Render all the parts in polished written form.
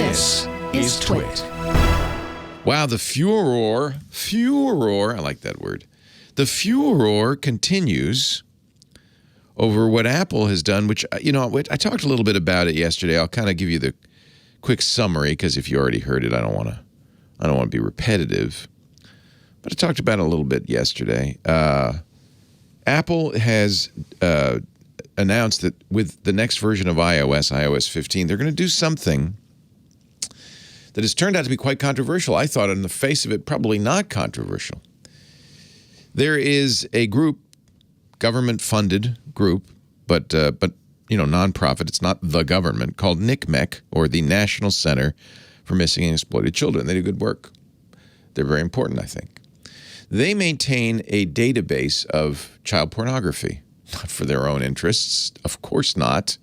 This is TWiT. Wow, the furor, I like that word. The furor continues over what Apple has done, which, I talked a little bit about it yesterday. I'll kind of give you the quick summary, because if you already heard it, I don't want to be repetitive. But I talked about it a little bit yesterday. Apple has announced that with the next version of iOS 15, they're going to do something that has turned out to be quite controversial. I thought on the face of it, probably not controversial. There is a group, government-funded group, but nonprofit. It's not the government, called NCMEC, or the National Center for Missing and Exploited Children. They do good work. They're very important, I think. They maintain a database of child pornography, not for their own interests, of course not.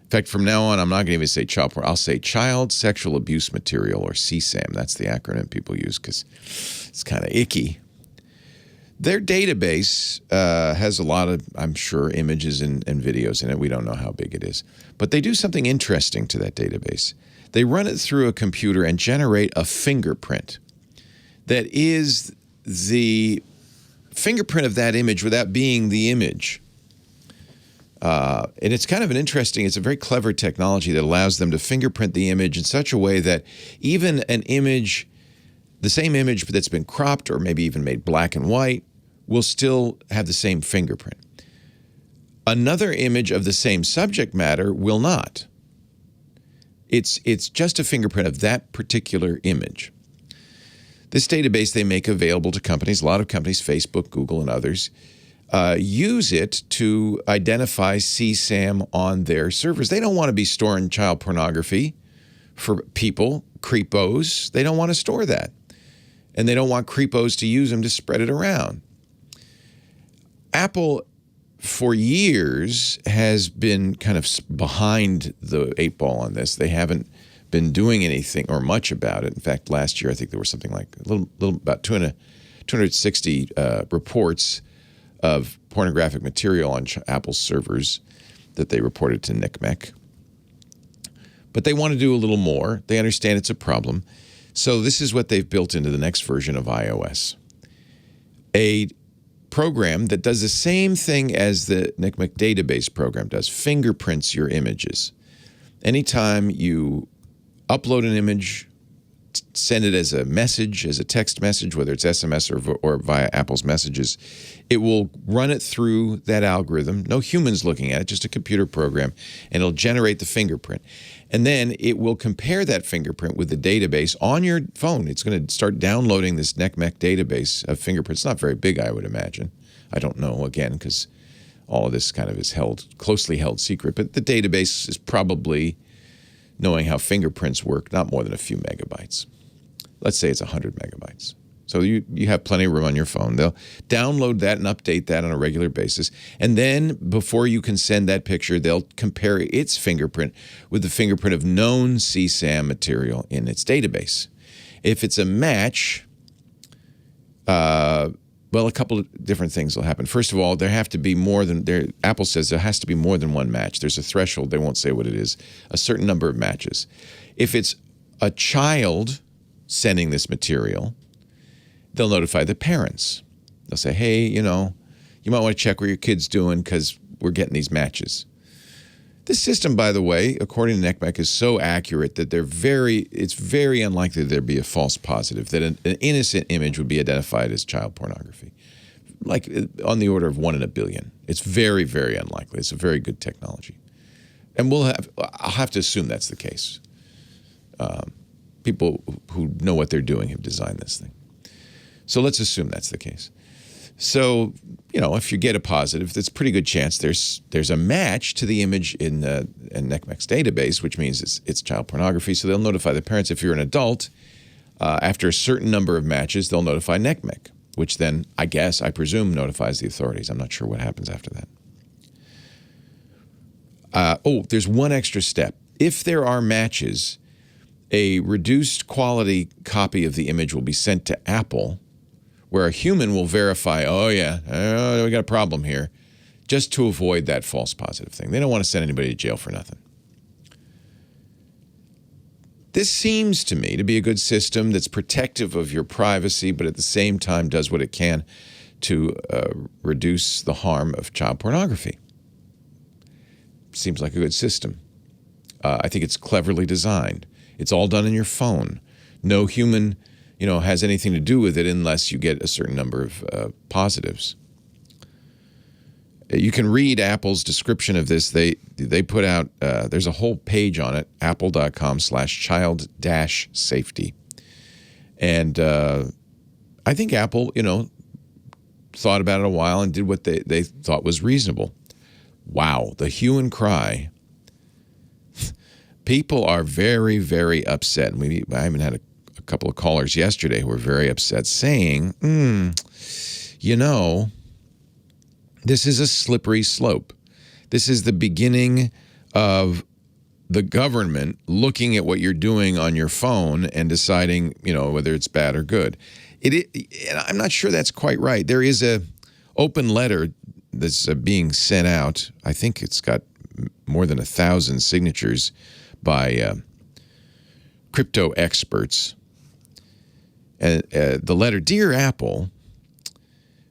In fact, from now on, I'm not going to even say child porn. I'll say child sexual abuse material, or CSAM. That's the acronym people use because it's kind of icky. Their database has a lot of, I'm sure, images and videos in it. We don't know how big it is. But they do something interesting to that database. They run it through a computer and generate a fingerprint that is the fingerprint of that image without being the image. And it's kind of it's a very clever technology that allows them to fingerprint the image in such a way that even an image, the same image that's been cropped or maybe even made black and white, will still have the same fingerprint. Another image of the same subject matter will not. It's just a fingerprint of that particular image. This database they make available to companies, a lot of companies, Facebook, Google, and others, use it to identify CSAM on their servers. They don't want to be storing child pornography for people, creepos. They don't want to store that. And they don't want creepos to use them to spread it around. Apple, for years, has been kind of behind the eight ball on this. They haven't been doing anything or much about it. In fact, last year, I think there were something like about 260 reports of pornographic material on Apple's servers that they reported to NCMEC. But they want to do a little more. They understand it's a problem. So this is what they've built into the next version of iOS. A program that does the same thing as the NCMEC database program does, fingerprints your images. Anytime you upload an image, send it as a message, as a text message, whether it's SMS or via Apple's messages, it will run it through that algorithm. No humans looking at it, just a computer program, and it'll generate the fingerprint. And then it will compare that fingerprint with the database on your phone. It's going to start downloading this NCMEC database of fingerprints. It's not very big, I would imagine. I don't know, again, because all of this kind of is closely held secret. But the database is probably, knowing how fingerprints work, not more than a few megabytes. Let's say it's 100 megabytes. So you have plenty of room on your phone. They'll download that and update that on a regular basis. And then before you can send that picture, they'll compare its fingerprint with the fingerprint of known CSAM material in its database. If it's a match, a couple of different things will happen. First of all, there have to be more than Apple says there has to be more than one match. There's a threshold. They won't say what it is. A certain number of matches. If it's a child sending this material, they'll notify the parents. They'll say, hey, you might want to check what your kid's doing because we're getting these matches. This system, by the way, according to NCMEC, is so accurate that it's very unlikely there'd be a false positive, that an innocent image would be identified as child pornography, like on the order of 1 in a billion. It's very, very unlikely. It's a very good technology. And I'll have to assume that's the case. People who know what they're doing have designed this thing. So let's assume that's the case. So, if you get a positive, there's a pretty good chance there's a match to the image in NCMEC's database, which means it's child pornography. So they'll notify the parents. If you're an adult, after a certain number of matches, they'll notify NCMEC, which then, I presume, notifies the authorities. I'm not sure what happens after that. There's one extra step. If there are matches, a reduced quality copy of the image will be sent to Apple, where a human will verify, we got a problem here, just to avoid that false positive thing. They don't want to send anybody to jail for nothing. This seems to me to be a good system that's protective of your privacy, but at the same time does what it can to reduce the harm of child pornography. Seems like a good system. I think it's cleverly designed. It's all done in your phone. No human, has anything to do with it unless you get a certain number of positives. You can read Apple's description of this. They put out, there's a whole page on it, apple.com/child-safety. And I think Apple, thought about it a while and did what they thought was reasonable. Wow, the hue and cry. People are very, very upset. I even had a couple of callers yesterday who were very upset saying, this is a slippery slope. This is the beginning of the government looking at what you're doing on your phone and deciding, whether it's bad or good. I'm not sure that's quite right. There is a open letter that's being sent out. I think it's got more than 1,000 signatures by crypto experts. And the letter, Dear Apple,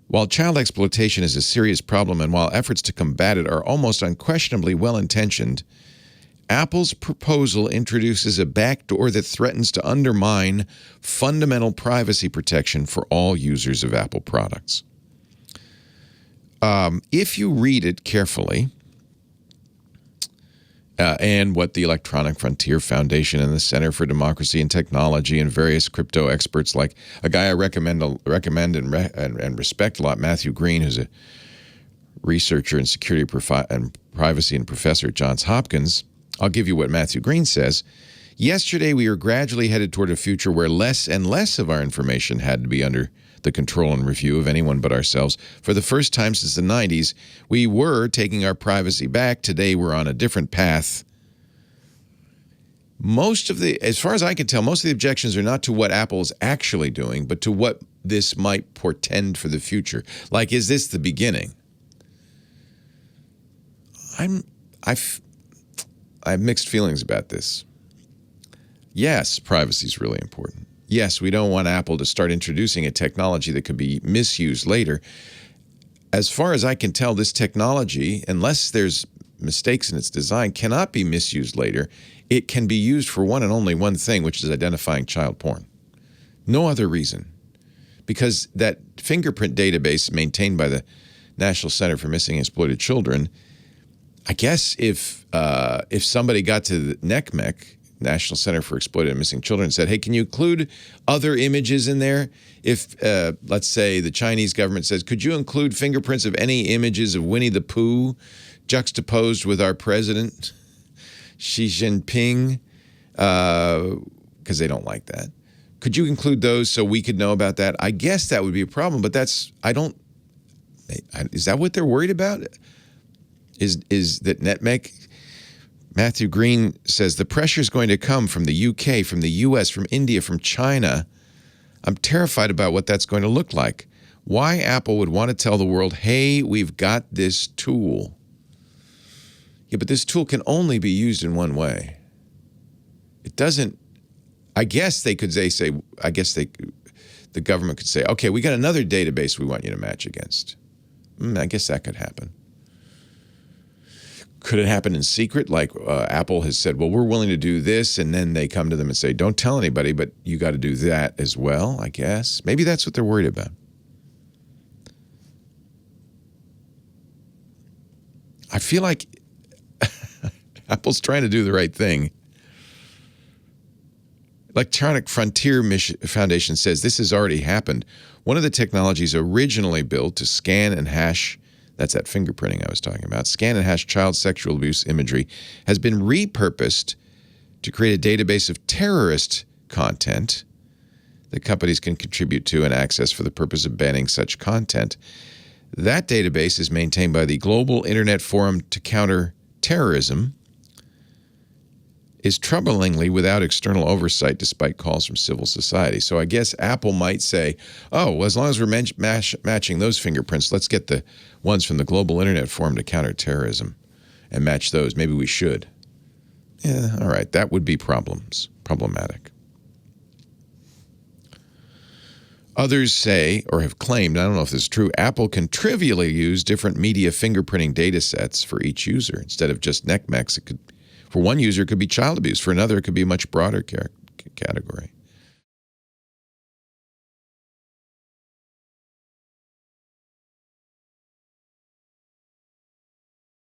while child exploitation is a serious problem and while efforts to combat it are almost unquestionably well-intentioned, Apple's proposal introduces a backdoor that threatens to undermine fundamental privacy protection for all users of Apple products. If you read it carefully, and what the Electronic Frontier Foundation and the Center for Democracy and Technology and various crypto experts, like a guy I recommend and respect a lot, Matthew Green, who's a researcher in security and privacy and professor at Johns Hopkins. I'll give you what Matthew Green says. Yesterday, we are gradually headed toward a future where less and less of our information had to be under the control and review of anyone but ourselves. For the first time since the 90s, we were taking our privacy back. Today, we're on a different path. As far as I can tell, most of the objections are not to what Apple is actually doing, but to what this might portend for the future. Like, is this the beginning? I have mixed feelings about this. Yes, privacy is really important. Yes, we don't want Apple to start introducing a technology that could be misused later. As far as I can tell, this technology, unless there's mistakes in its design, cannot be misused later. It can be used for one and only one thing, which is identifying child porn. No other reason. Because that fingerprint database maintained by the National Center for Missing and Exploited Children, I guess if somebody got to the NCMEC, National Center for Exploited and Missing Children, and said, hey, can you include other images in there? If, let's say, the Chinese government says, could you include fingerprints of any images of Winnie the Pooh juxtaposed with our president, Xi Jinping, because they don't like that. Could you include those so we could know about that? I guess that would be a problem, but is that what they're worried about? Is that NCMEC? Matthew Green says the pressure is going to come from the UK, from the US, from India, from China. I'm terrified about what that's going to look like. Why Apple would want to tell the world, hey, we've got this tool. Yeah, but this tool can only be used in one way. It doesn't, I guess they could the government could say, okay, we got another database we want you to match against. I guess that could happen. Could it happen in secret? Like Apple has said, well, we're willing to do this, and then they come to them and say, don't tell anybody, but you got to do that as well, I guess. Maybe that's what they're worried about. I feel like Apple's trying to do the right thing. Electronic Frontier Foundation says this has already happened. One of the technologies originally built to scan and hash, that's that fingerprinting I was talking about, scan and hash child sexual abuse imagery, has been repurposed to create a database of terrorist content that companies can contribute to and access for the purpose of banning such content. That database is maintained by the Global Internet Forum to Counter Terrorism, is troublingly without external oversight despite calls from civil society. So I guess Apple might say, oh, well, as long as we're matching those fingerprints, let's get the ones from the Global Internet Forum to Counter Terrorism and match those. Maybe we should. Yeah, all right, that would be problematic. Others say, or have claimed, I don't know if this is true, Apple can trivially use different media fingerprinting data sets for each user. Instead of just NCMECs, for one user, it could be child abuse. For another, it could be a much broader category.